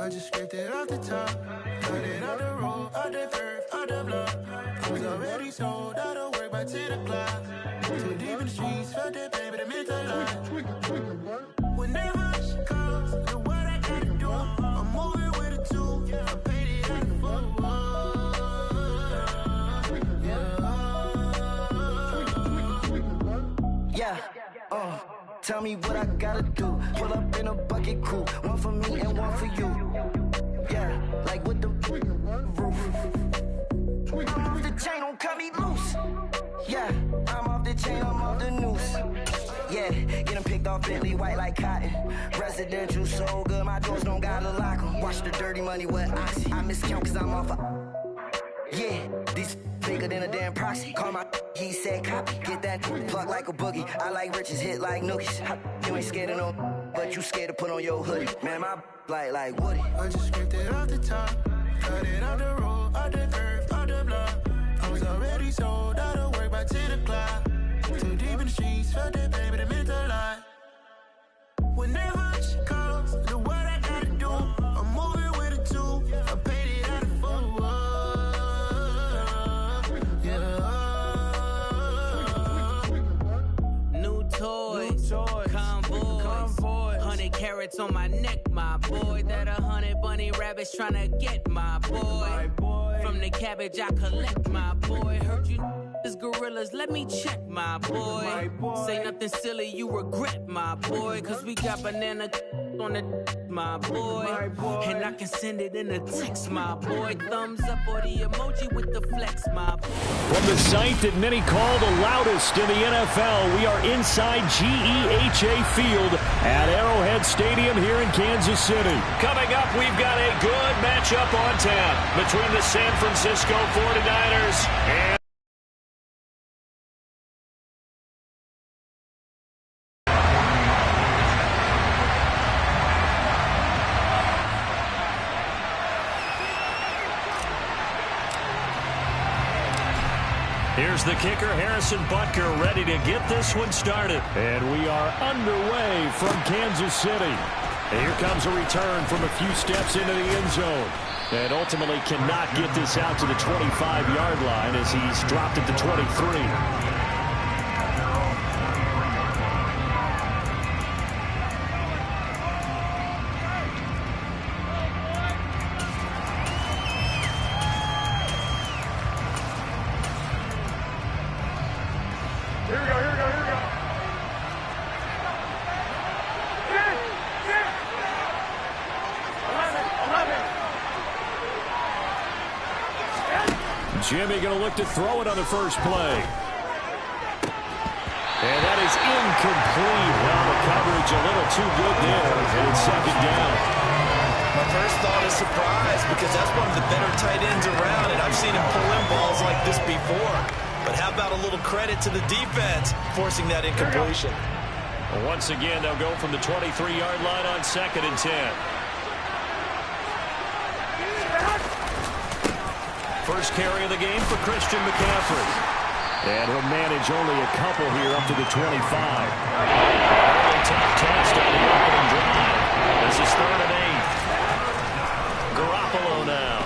I just scraped it off the top. Cut it out the road, out the curve, out the block. I was already sold out of work by 10 o'clock. Too deep in the streets, felt that pain, but it meant a lot. Whenever she calls, do what I gotta do. I'm moving with a two. I paid it out the full. Yeah, tell me what I gotta do. Pull up in a bucket crew, one for me and one for you. Yeah, like with the roof. I'm off the chain, don't cut me loose. Yeah, I'm off the chain, I'm off the noose. Yeah, get them picked off Bentley, white like cotton. Residential so good, my doors don't gotta lock 'em. Watch the dirty money with oxy. I miscount cause I'm off yeah, these bigger than a damn proxy. Call my he said copy. Get that plug like a boogie. I like riches, hit like nookies. You ain't scared of no, but you scared to put on your hoodie. Man, my like Woody. I just scraped it off the top. Cut it out the road, out the curve, out the block. I was already sold out of work by 10 o'clock. Too deep in the streets, felt that pain, but it meant a lot. Whenever she calls, do what I gotta do. I'm moving with a two. I paid it out of full. New toys, convoys, 100 carats on my neck, my boy. That 100 bunny rabbits tryna get my boy. From the cabbage I collect, my boy. Heard you is gorillas, let me check, my boy. Say nothing silly, you regret, my boy. Cause we got banana on the my boy. And I can send it in a text, my boy. Thumbs up or the emoji with the flex, my boy. From the site that many call the loudest in the NFL, we are inside GEHA Field at Arrowhead Stadium here in Kansas City. Coming up, we've got a good matchup on tap between the San Francisco 49ers and here's the kicker, Harrison Butker, ready to get this one started. And we are underway from Kansas City. And here comes a return from a few steps into the end zone. And ultimately cannot get this out to the 25-yard line as he's dropped it to 23. Jimmy going to look to throw it on the first play. And that is incomplete. Well, the coverage a little too good there, and it's second down. My first thought is surprise because that's one of the better tight ends around, and I've seen him pull in balls like this before. But how about a little credit to the defense forcing that incompletion? Well, once again, they'll go from the 23-yard line on 2nd and 10. First carry of the game for Christian McCaffrey. And he'll manage only a couple here up to the 25. Early tough test on the opening drive. This is 3rd and 8. Garoppolo now.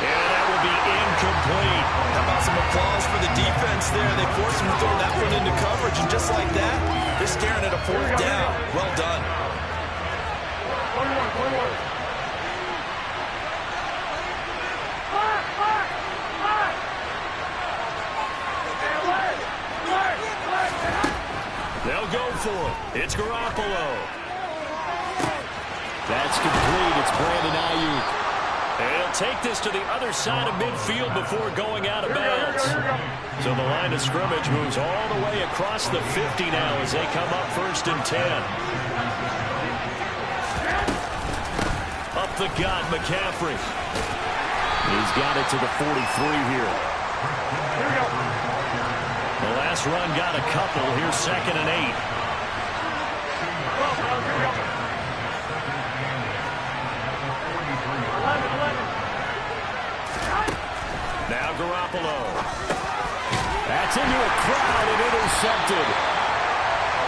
And that will be incomplete. How about some applause for the defense there? They forced him to throw that one into coverage, and just like that, they're staring at a 4th down. Well done. 21. They'll go for it. It's Garoppolo. That's complete. It's Brandon Ayuk. And he'll take this to the other side of midfield before going out of bounds. So the line of scrimmage moves all the way across the 50 now as they come up 1st and 10. Up the gut, McCaffrey. He's got it to the 43 here. Here we go. The last run got a couple. Here's 2nd and 8. Now Garoppolo. That's into a crowd and intercepted.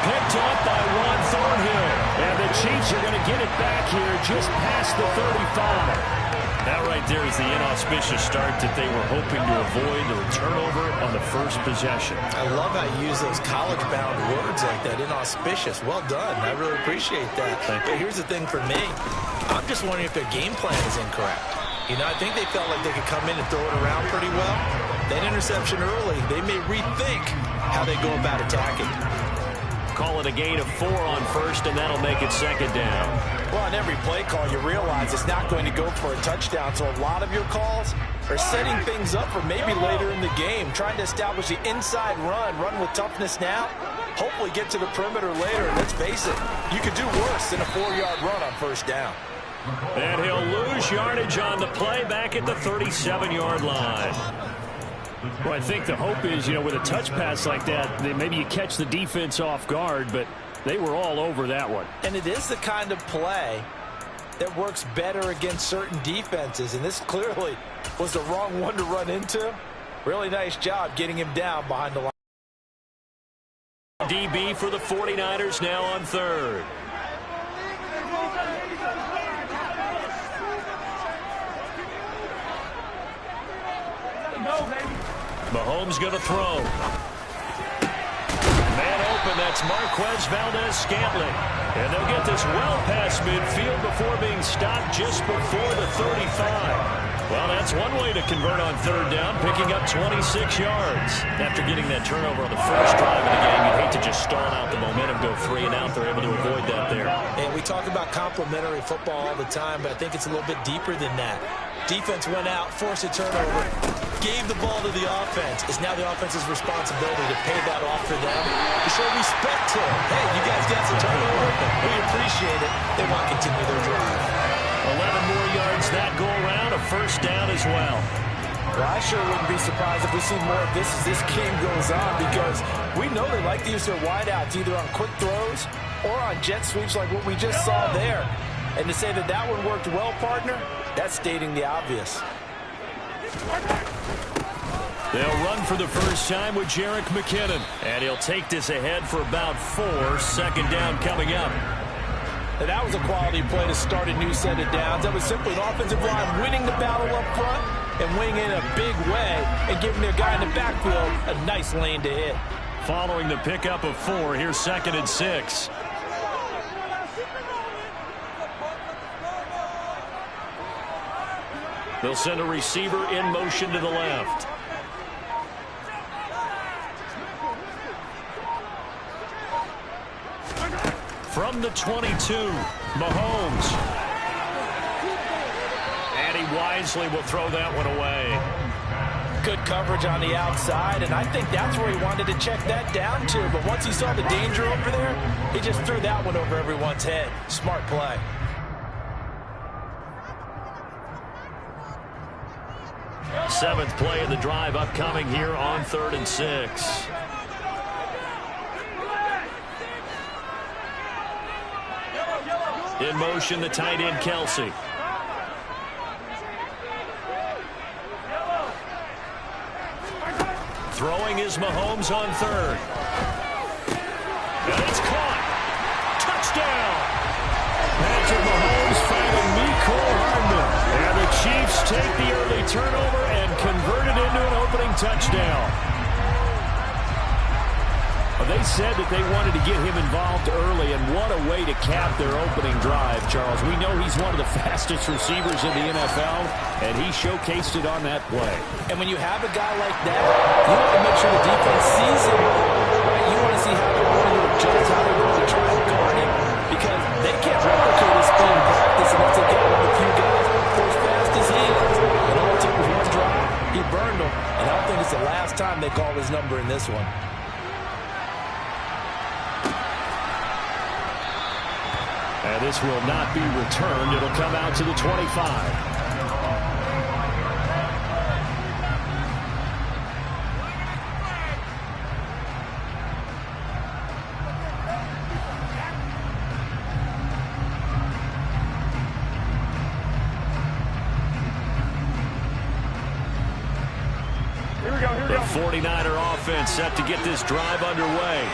Picked up by Juan Thornhill. And the Chiefs are going to get it back here just past the 35. That right there is the inauspicious start that they were hoping to avoid, the turnover on the first possession. I love how you use those college-bound words like that, inauspicious. Well done. I really appreciate that. But here's the thing for me. I'm just wondering if their game plan is incorrect. You know, I think they felt like they could come in and throw it around pretty well. That interception early, they may rethink how they go about attacking. Call it a gain of 4 on first, and that'll make it second down. Well, on every play call, you realize it's not going to go for a touchdown, so a lot of your calls are setting things up for maybe later in the game, trying to establish the inside run with toughness now, hopefully get to the perimeter later. And let's face it, you could do worse than a 4-yard run on first down. And he'll lose yardage on the play back at the 37-yard line. Well, I think the hope is, you know, with a touch pass like that, maybe you catch the defense off guard, but they were all over that one. And it is the kind of play that works better against certain defenses, and this clearly was the wrong one to run into. Really nice job getting him down behind the line. DB for the 49ers now on third. Mahomes going to throw. Man open, that's Marquez Valdez-Scantling. And they'll get this well past midfield before being stopped just before the 35. Well, that's one way to convert on third down, picking up 26 yards. After getting that turnover on the first drive of the game, you'd hate to just stall out the momentum, go 3 and out. They're able to avoid that there. And we talk about complementary football all the time, but I think it's a little bit deeper than that. Defense went out, forced a turnover, gave the ball to the offense. It's now the offense's responsibility to pay that off for them, to show respect to them. Hey, you guys got some turnover. We appreciate it. They want to continue their drive. 11 more yards that go around, a first down as well. Well, I sure wouldn't be surprised if we see more of this as this game goes on, because we know they like to use their wideouts either on quick throws or on jet sweeps like what we just saw there. And to say that that one worked well, partner, that's stating the obvious. They'll run for the first time with Jerick McKinnon. And he'll take this ahead for about 4. Second down coming up. And that was a quality play to start a new set of downs. That was simply an offensive line winning the battle up front and winning in a big way and giving their guy in the backfield a nice lane to hit. Following the pickup of 4, here's 2nd and 6. They'll send a receiver in motion to the left. From the 22, Mahomes. And he wisely will throw that one away. Good coverage on the outside, and I think that's where he wanted to check that down to. But once he saw the danger over there, he just threw that one over everyone's head. Smart play. Seventh play of the drive upcoming here on 3rd and 6. In motion, the tight end, Kelsey. Throwing is Mahomes on 3rd. And it's caught. Touchdown. Patrick Mahomes finding Mecole Hardman. And the Chiefs take the early turnover and convert it into an opening touchdown. They said that they wanted to get him involved early, and what a way to cap their opening drive, Charles. We know he's one of the fastest receivers in the NFL, and he showcased it on that play. And when you have a guy like that, you want to make sure the defense sees him. Right? You want to see how they're going to adjust, how they're going to try and guard him, because they can't replicate his speed in practice unless they get one of the few guys for as fast as he is. And all it took was one drive. He burned them, and I don't think it's the last time they call his number in this one. And this will not be returned. It'll come out to the 25. The 49er offense set to get this drive underway.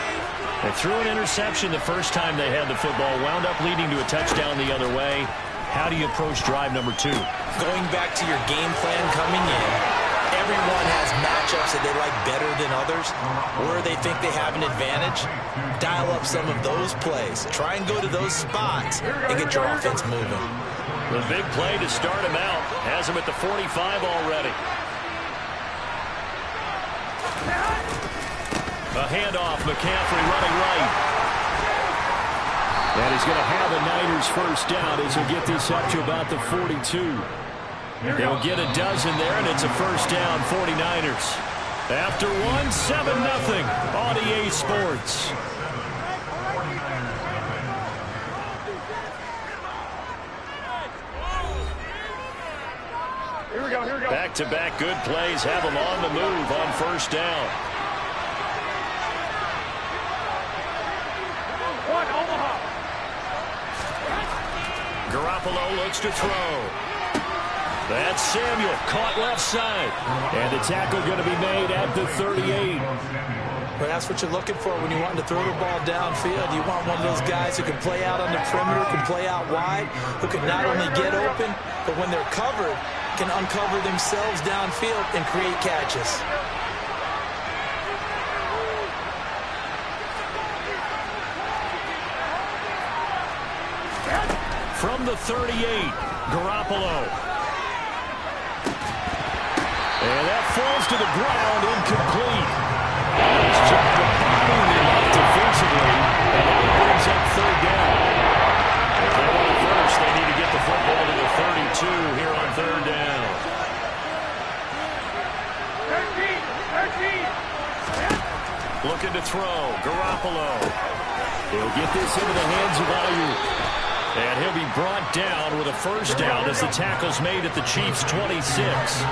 They threw an interception the first time they had the football, wound up leading to a touchdown the other way. How do you approach drive number 2? Going back to your game plan coming in, everyone has matchups that they like better than others, where they think they have an advantage. Dial up some of those plays. Try and go to those spots and get your offense moving. The big play to start him out. Has him at the 45 already. A handoff, McCaffrey running right. And he's going to have a Niners first down as he'll get this up to about the 42. They'll get a dozen there, and it's a first down, 49ers. After one, 7-0 on EA Sports. Back-to-back good plays have them on the move on first down. Garoppolo looks to throw. That's Samuel, caught left side. And the tackle going to be made at the 38. Well, that's what you're looking for when you want to throw the ball downfield. You want one of those guys who can play out on the perimeter, can play out wide, who can not only get open, but when they're covered, can uncover themselves downfield and create catches. From the 38, Garoppolo. And that falls to the ground, incomplete. Nice job of bombing him up defensively, and that brings up third down. If they want it first, they need to get the football to the 32 here on third down. 13. Looking to throw, Garoppolo. He'll get this into the hands of Ayuk. And he'll be brought down with a first down as the tackle's made at the Chiefs' 26.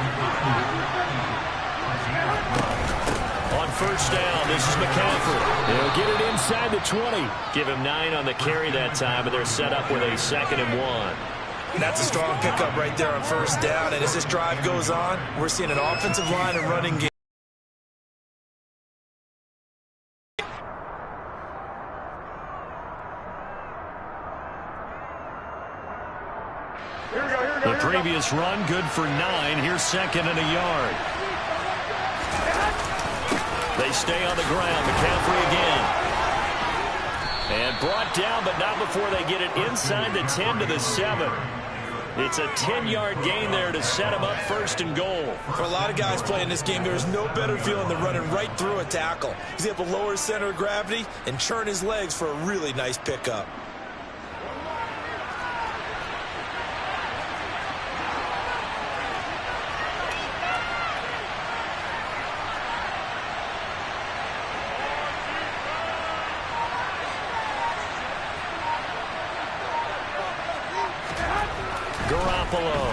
On first down, this is McCaffrey. He'll get it inside the 20. Give him 9 on the carry that time, and they're set up with a 2nd and 1. That's a strong pickup right there on first down. And as this drive goes on, we're seeing an offensive line and running game. The previous run, good for 9. Here's 2nd and a yard. They stay on the ground. McCaffrey again. And brought down, but not before they get it inside the 10 to the 7. It's a 10-yard gain there to set them up 1st and goal. For a lot of guys playing this game, there's no better feeling than running right through a tackle. He's able to lower his center of gravity and churn his legs for a really nice pickup. Garoppolo.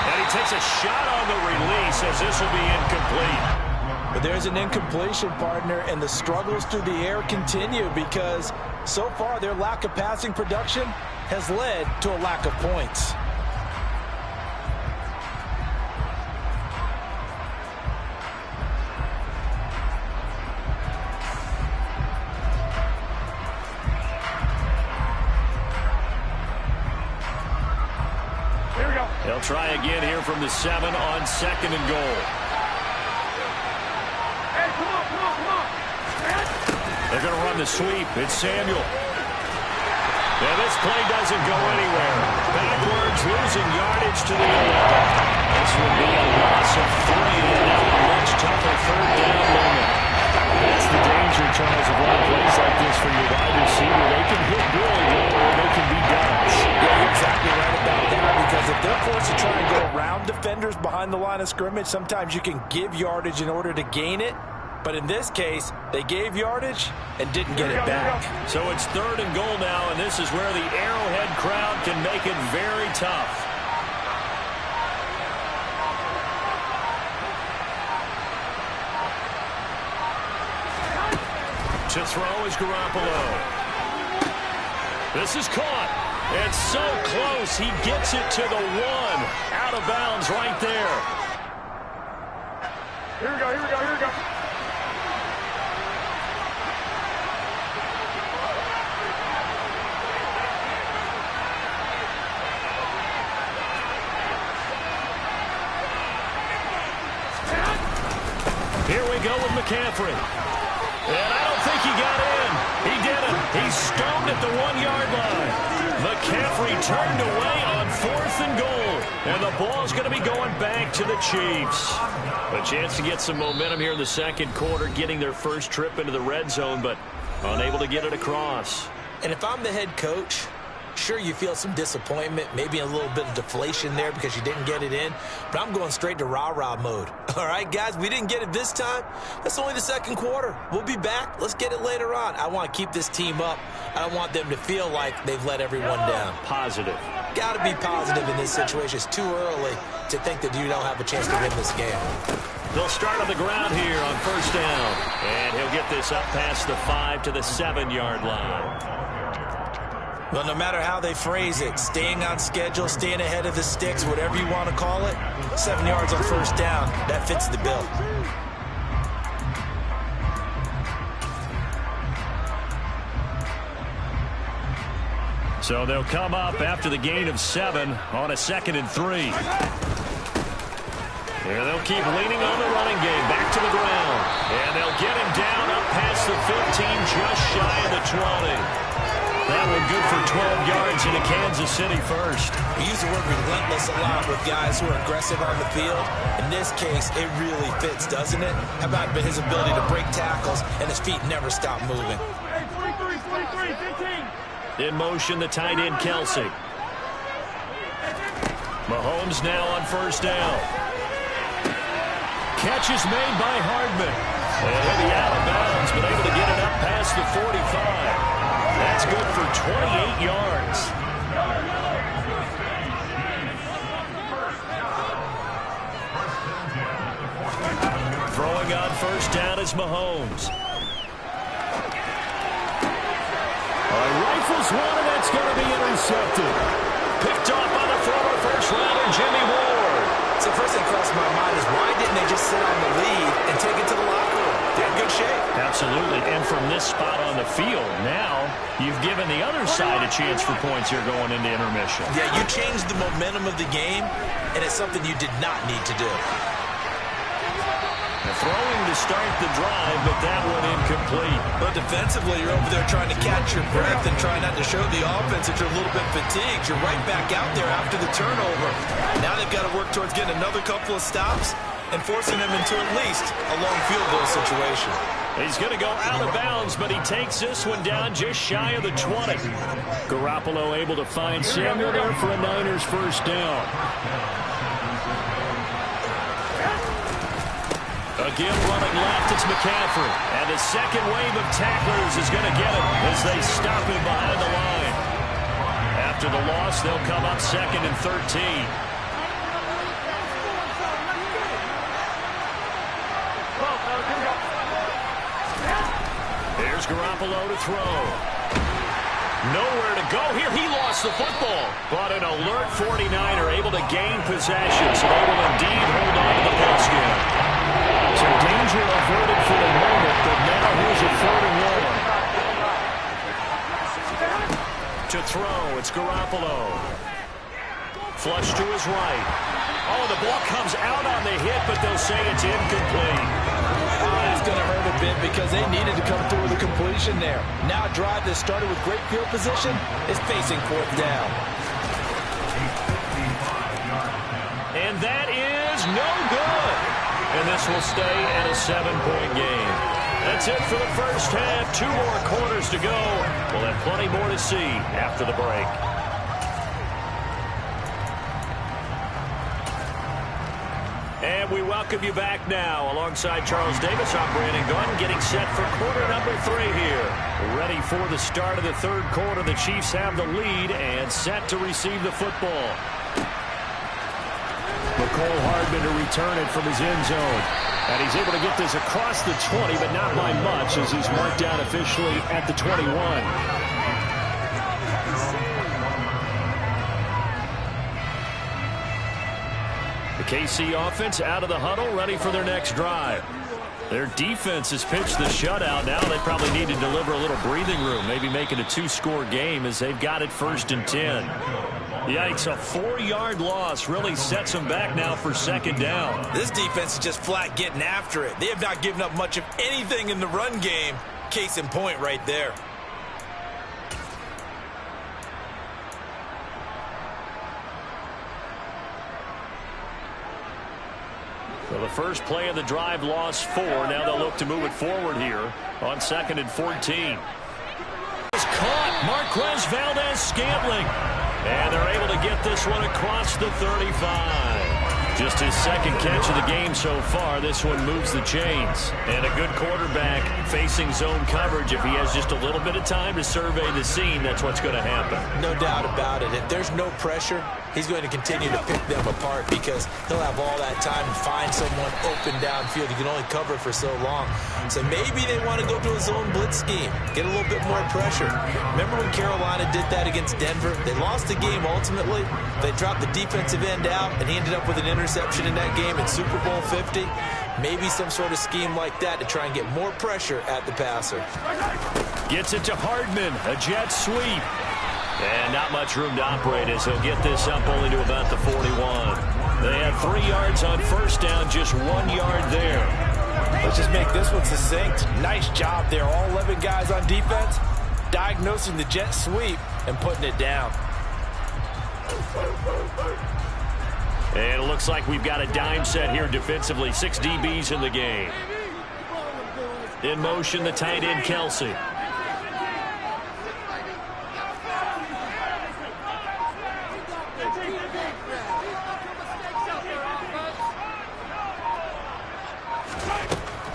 And he takes a shot on the release as this will be incomplete. But there's an incompletion, partner, and the struggles through the air continue because so far their lack of passing production has led to a lack of points. They'll try again here from the 7 on 2nd and goal. Hey, come on. They're going to run the sweep. It's Samuel. And this play doesn't go anywhere. Backwards, losing yardage to the 11. This will be a loss of 3, and now a much tougher third down moment. That's the danger, Charles, of running plays like this for your wide receiver. They can hit really well, or they can be duds. Yeah, you're exactly right about that, because if they're forced to try and go around defenders behind the line of scrimmage, sometimes you can give yardage in order to gain it. But in this case, they gave yardage and didn't get it back. So it's 3rd and goal now, and this is where the Arrowhead crowd can make it very tough. To throw is Garoppolo. This is caught. And so close, he gets it to the 1. Out of bounds right there. Here we go. go with McCaffrey. And I don't think he got in. He didn't. He's stoned at the 1-yard line. McCaffrey turned away on 4th and goal. And the ball's going to be going back to the Chiefs. A chance to get some momentum here in the second quarter, getting their first trip into the red zone, but unable to get it across. And if I'm the head coach, sure, you feel some disappointment, maybe a little bit of deflation there because you didn't get it in, but I'm going straight to rah-rah mode. All right, guys, we didn't get it this time. That's only the second quarter. We'll be back. Let's get it later on. I want to keep this team up. I don't want them to feel like they've let everyone down. Positive. Got to be positive in this situation. It's too early to think that you don't have a chance to win this game. They'll start on the ground here on first down. And he'll get this up past the 5 to the 7-yard line. Well, no matter how they phrase it, staying on schedule, staying ahead of the sticks, whatever you want to call it, 7 yards on first down, that fits the bill. So they'll come up after the gain of 7 on a 2nd and 3. Here they'll keep leaning on the running game, back to the ground. And they'll get him down up past the 15, just shy of the 20. That one good for 12 yards into Kansas City first. We use the word relentless a lot with guys who are aggressive on the field. In this case, it really fits, doesn't it? How about his ability to break tackles and his feet never stop moving? In motion, the tight end, Kelsey. Mahomes now on first down. Catch is made by Hardman. And he'll be out of bounds, but able to get it up past the 45. That's good for 28 yards. Throwing on first down is Mahomes. Rifles one, and that's going to be intercepted. Picked off by the former first-rounder, Jimmy Ward. So first thing crossed my mind is why didn't they just sit on the lead and take it to the locker room? They're in good shape. Absolutely, and from this spot on the field, now you've given the other side a chance for points here going into intermission. Yeah, you changed the momentum of the game, and it's something you did not need to do. Throwing to start the drive, but that one incomplete. But defensively, you're over there trying to catch your breath and trying not to show the offense that you're a little bit fatigued. You're right back out there after the turnover. Now they've got to work towards getting another couple of stops and forcing them into at least a long field goal situation. He's going to go out of bounds, but he takes this one down just shy of the 20. Garoppolo able to find Samuel there for a Niners first down. Again, running left, it's McCaffrey. And the second wave of tacklers is going to get him as they stop him behind the line. After the loss, they'll come up 2nd and 13. Here's Garoppolo to throw. Nowhere to go here. He lost the football. But an alert 49er able to gain possession, so they will indeed hold on to the post-game. So danger averted for the moment, but now here's a 3rd and 1. To throw, it's Garoppolo. Flush to his right. Oh, the ball comes out on the hit, but they'll say it's incomplete. It's going to hurt a bit because they needed to come through with a completion there. Now a drive that started with great field position is facing 4th down. And that is no good. And this will stay at a 7-point game. That's it for the first half. 2 more quarters to go. We'll have plenty more to see after the break. And we welcome you back now. Alongside Charles Davis, I'm Brandon Gunn, getting set for quarter number 3 here. Ready for the start of the 3rd quarter. The Chiefs have the lead and set to receive the football. Mecole Hardman to return it from his end zone. And he's able to get this across the 20, but not by much, as he's marked down officially at the 21. The KC offense out of the huddle, ready for their next drive. Their defense has pitched the shutout. Now they probably need to deliver a little breathing room, maybe make it a 2-score game as they've got it 1st and 10. Yikes, a 4-yard loss really sets them back now for second down. This defense is just flat getting after it. They have not given up much of anything in the run game. Case in point right there. So the first play of the drive lost 4. Now they'll look to move it forward here on 2nd and 14. It's caught. Marquez Valdez-Scantling. And they're able to get this one across the 35. Just his second catch of the game so far. This one moves the chains. And a good quarterback facing zone coverage. If he has just a little bit of time to survey the scene, that's what's going to happen. No doubt about it. If there's no pressure, he's going to continue to pick them apart because he'll have all that time to find someone open downfield. He can only cover for so long. So maybe they want to go to a zone blitz scheme, get a little bit more pressure. Remember when Carolina did that against Denver? They lost the game ultimately. They dropped the defensive end out, and he ended up with an interception in that game in Super Bowl 50. Maybe some sort of scheme like that to try and get more pressure at the passer. Gets it to Hardman, a jet sweep. And not much room to operate as he'll get this up only to about the 41. They had 3 yards on first down, just 1 yard there. Let's just make this one succinct. Nice job there. All 11 guys on defense diagnosing the jet sweep and putting it down. And it looks like we've got a dime set here defensively. 6 DBs in the game. In motion, the tight end, Kelsey.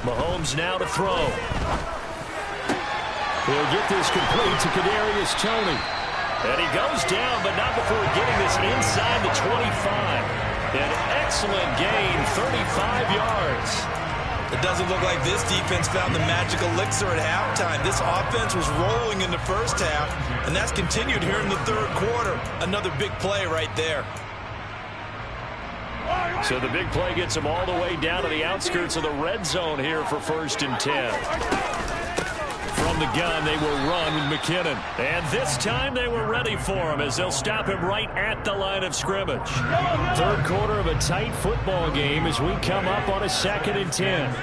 Mahomes now to throw. He'll get this complete to Kadarius Toney. And he goes down, but not before getting this inside the 25. An excellent gain, 35 yards. It doesn't look like this defense found the magic elixir at halftime. This offense was rolling in the first half, and that's continued here in the third quarter. Another big play right there. So the big play gets them all the way down to the outskirts of the red zone here for 1st and 10. From the gun, they will run with McKinnon. And this time they were ready for him as they'll stop him right at the line of scrimmage. Third quarter of a tight football game as we come up on a 2nd and 10.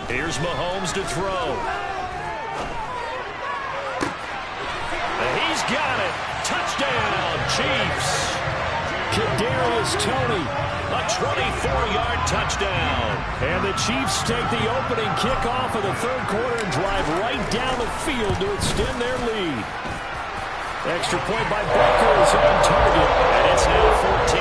Here's Mahomes to throw. And he's got it. Touchdown, Chiefs. Kadarius Toney, a 24-yard touchdown. And the Chiefs take the opening kickoff of the third quarter and drive right down the field to extend their lead. Extra point by Booker is on target, and it's now 14-0.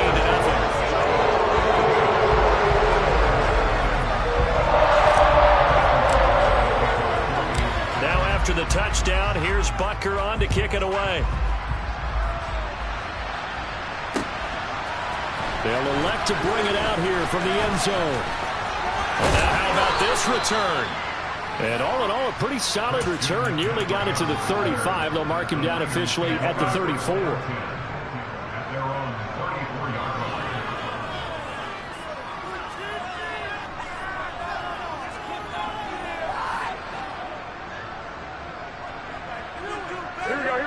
Now after the touchdown, here's Butker on to kick it away. They'll elect to bring it out here from the end zone. And now how about this return? And all in all, a pretty solid return. Nearly got it to the 35. They'll mark him down officially at the 34.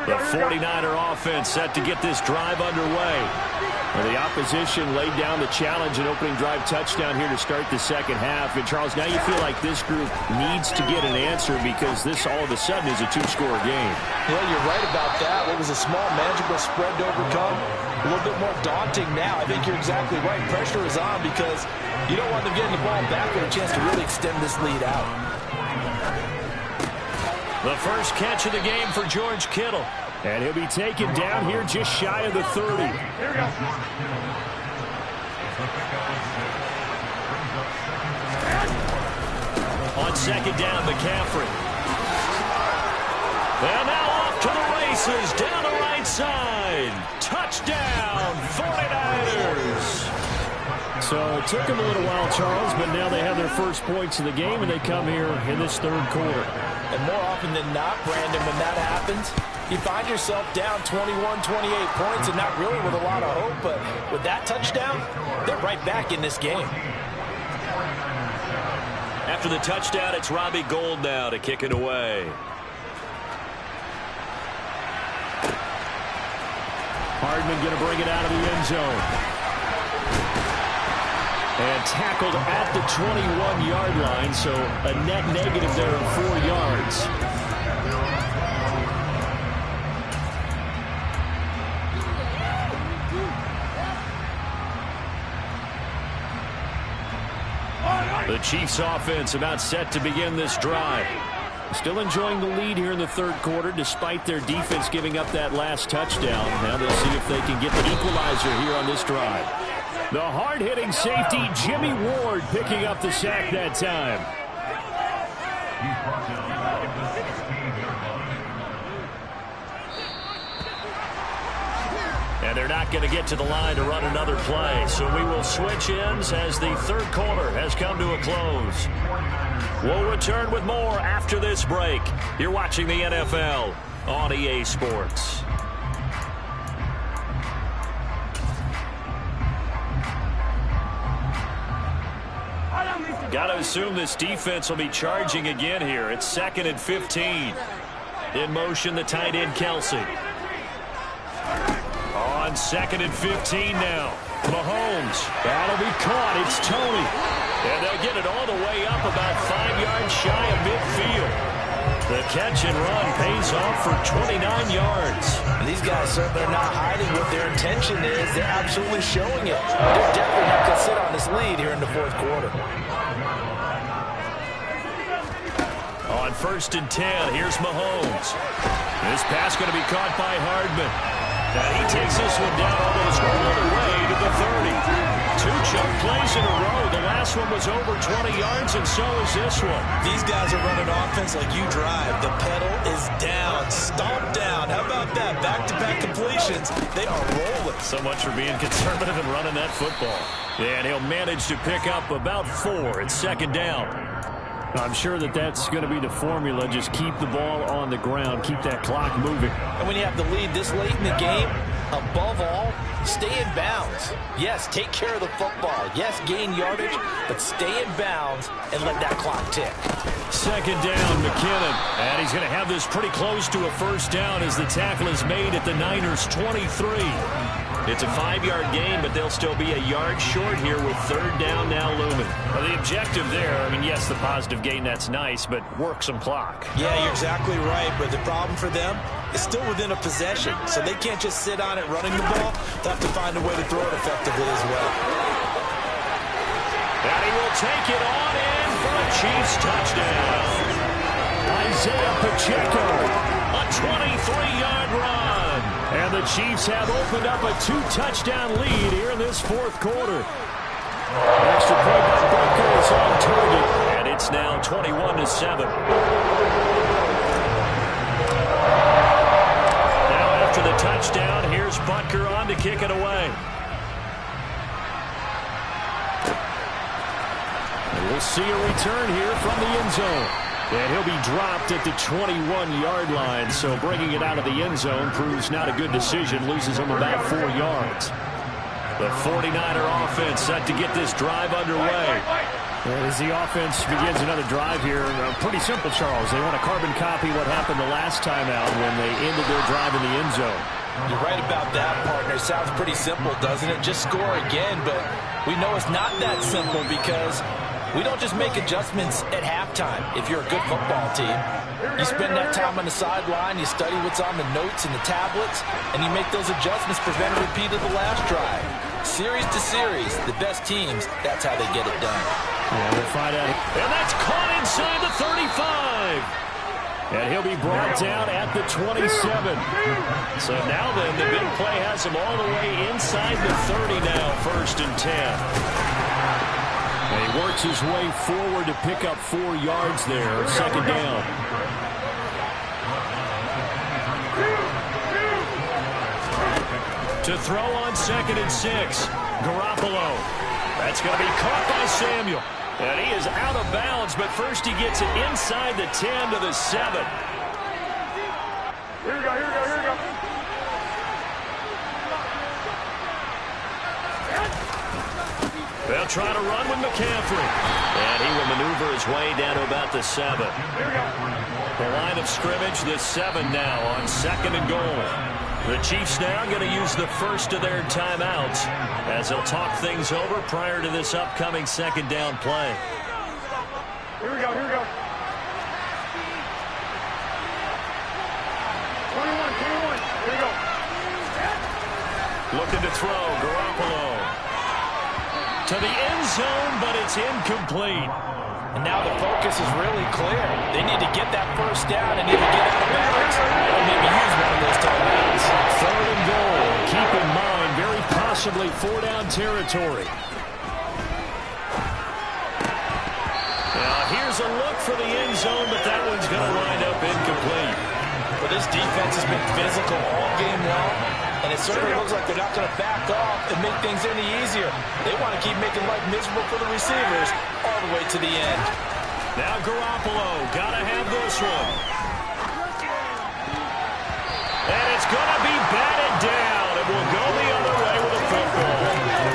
The 49er offense set to get this drive underway. Well, the opposition laid down the challenge and opening drive touchdown here to start the second half. And, Charles, now you feel like this group needs to get an answer because this all of a sudden is a 2-score game. Yeah, you're right about that. What was a small, manageable spread to overcome, a little bit more daunting now. I think you're exactly right. Pressure is on because you don't want them getting the ball back with a chance to really extend this lead out. The first catch of the game for George Kittle. And he'll be taken down here just shy of the 30. Here we go. On second down, McCaffrey. And now off to the races, down the right side. Touchdown, 49ers. So it took them a little while, Charles, but now they have their first points of the game, and they come here in this third quarter. And more often than not, Brandon, when that happens, you find yourself down 21, 28 points and not really with a lot of hope, but with that touchdown, they're right back in this game. After the touchdown, it's Robbie Gould now to kick it away. Hardman going to bring it out of the end zone. And tackled at the 21-yard line, so a net negative there of 4 yards. The Chiefs offense about set to begin this drive. Still enjoying the lead here in the third quarter despite their defense giving up that last touchdown. Now they'll see if they can get the equalizer here on this drive. The hard-hitting safety, Jimmy Ward, picking up the sack that time. And they're not going to get to the line to run another play. So we will switch ends as the third quarter has come to a close. We'll return with more after this break. You're watching the NFL on EA Sports. Got to assume this defense will be charging again here. It's 2nd and 15. In motion, the tight end, Kelsey. On 2nd and 15 now. Mahomes. That'll be caught. It's Tony. And they'll get it all the way up about 5 yards shy of midfield. The catch and run pays off for 29 yards. And these guys certainly are not hiding what their intention is. They're absolutely showing it. They're definitely not going to sit on this lead here in the fourth quarter. On 1st and 10, here's Mahomes. This pass going to be caught by Hardman. And he takes this one down almost all the way to the 30. 2 choke plays in a row. The last one was over 20 yards, and so is this one. These guys are running offense like you drive. The pedal is down, stomped down. How about that? Back-to-back completions. They are rolling. So much for being conservative and running that football. And he'll manage to pick up about 4. It's 2nd down. I'm sure that that's going to be the formula. Just keep the ball on the ground. Keep that clock moving. And when you have the lead this late in the game, above all, stay in bounds. Yes, take care of the football. Yes, gain yardage, but stay in bounds and let that clock tick. 2nd down, McKinnon. And he's going to have this pretty close to a first down as the tackle is made at the Niners' 23. It's a 5-yard gain, but they'll still be a yard short here with 3rd down now looming. Well, the objective there, I mean, yes, the positive gain, that's nice, but work some clock. Yeah, you're exactly right, but the problem for them is still within a possession, so they can't just sit on it running the ball. They'll have to find a way to throw it effectively as well. And he will take it on in for a Chiefs touchdown. Isaiah Pacheco, a 23-yard run. And the Chiefs have opened up a 2-touchdown lead here in this fourth quarter. Extra point by Butker is on target, and it's now 21-7. Now after the touchdown, here's Butker on to kick it away. And we'll see a return here from the end zone. And he'll be dropped at the 21-yard line, so bringing it out of the end zone proves not a good decision, loses him about 4 yards. The 49er offense set to get this drive underway. As the offense begins another drive here, pretty simple, Charles. They want to carbon copy what happened the last time out when they ended their drive in the end zone. You're right about that, partner. Sounds pretty simple, doesn't it? Just score again, but we know it's not that simple because we don't just make adjustments at halftime if you're a good football team. You spend that time on the sideline, you study what's on the notes and the tablets, and you make those adjustments, prevent a repeat of the last drive. Series to series, the best teams, that's how they get it done. Yeah, we'll find out. And that's caught inside the 35. And he'll be brought down at the 27. So now then, the big play has him all the way inside the 30 now, 1st and 10. And he works his way forward to pick up 4 yards there, 2nd down. To throw on 2nd and 6, Garoppolo. That's going to be caught by Samuel. And he is out of bounds, but first he gets it inside the 10 to the 7. Here we go, here we go, here we go. They'll try to run with McCaffrey. And he will maneuver his way down to about the 7. The line of scrimmage, the 7 now on 2nd and goal. The Chiefs now going to use the first of their timeouts as they'll talk things over prior to this upcoming 2nd down play. Here we go. 21, here we go. Looking to throw, Garoppolo. To the end zone, but it's incomplete. And now the focus is really clear. They need to get that first down and either get out of bounds or maybe use one of those timeouts. 3rd and goal. Keep in mind, very possibly 4-down territory. Now here's a look for the end zone, but that one's going to wind up incomplete. Well, this defense has been physical all game long, and it certainly looks like they're not going to back off and make things any easier. They want to keep making life miserable for the receivers all the way to the end. Now Garoppolo, got to have this one. And it's going to be batted down. It will go the other way with a football.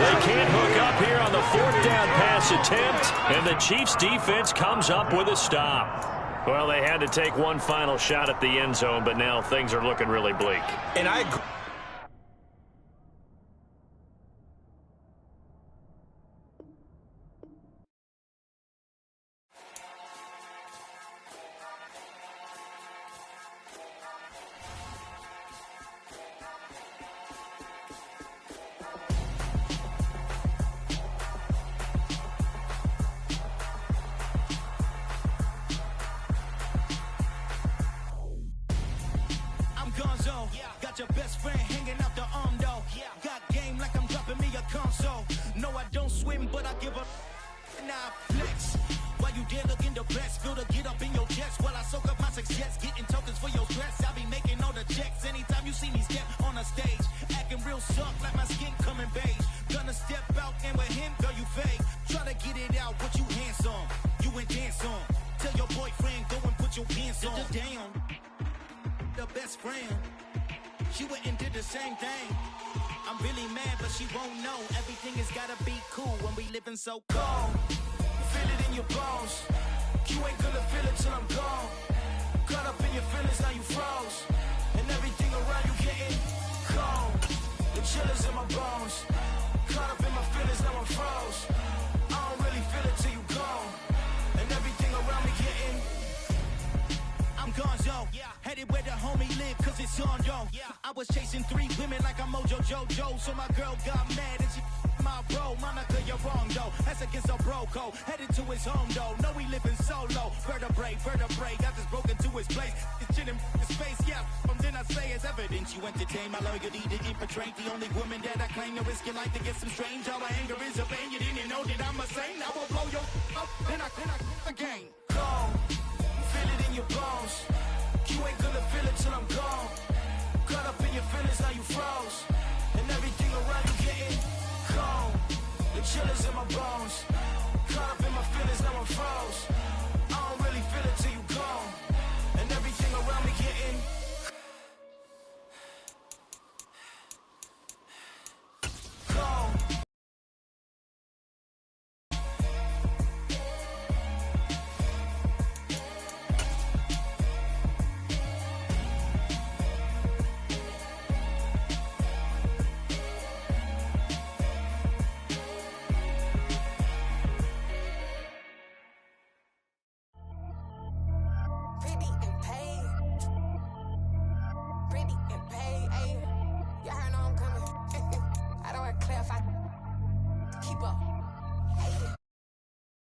They can't hook up here on the 4th down pass attempt, and the Chiefs defense comes up with a stop. Well, they had to take one final shot at the end zone, but now things are looking really bleak. And I agree. Got your best friend hanging out the arm though. Got game like I'm dropping me a console. No, I don't swim, but I give a nah flex. While you there looking depressed, feel to get up in your chest while I soak up my success, getting tokens for your stress. I be making all the checks anytime you see me step on a stage, acting real soft like my skin coming beige. Gonna step out and with him, girl, you fake. Try to get it out, but you handsome, you ain't dance on. Tell your boyfriend go and put your pants on. Down, the best friend. She went and did the same thing. I'm really mad, but she won't know. Everything has gotta be cool when we living so cold. Feel it in your bones. You ain't gonna feel it till I'm gone. Caught up in your feelings, now you froze. And everything around you getting cold. The chillers in my bones. Caught up in my feelings, now I'm froze. I don't really feel it till you gone. And everything around me getting I'm gonzo. Headed where the homie live, cause it's on, yo. I was chasing 3 women like I'm Mojo Jojo. So my girl got mad and she my bro. Monica, you're wrong, though. That's against a bro code. Headed to his home, though. No, we living solo. Vertebrae. Got this broken to his place. It's chilling in space, yeah. From then I say it's evidence you entertain my loyalty to infiltrate. The only woman that I claim to risk your life to get some strange. All my anger is a pain. You didn't know that I'm a saint. I will blow your up. Then I again. Go. Feel it in your bones. You ain't gonna feel it till I'm gone. Caught up in your feelings, now you froze. And everything around you getting cold. The chillers in my bones. Caught up in my feelings, now I'm froze. I don't really feel it till you gone. And everything around me getting cold. Y'all heard know I'm coming. I don't want to clarify. Keep up.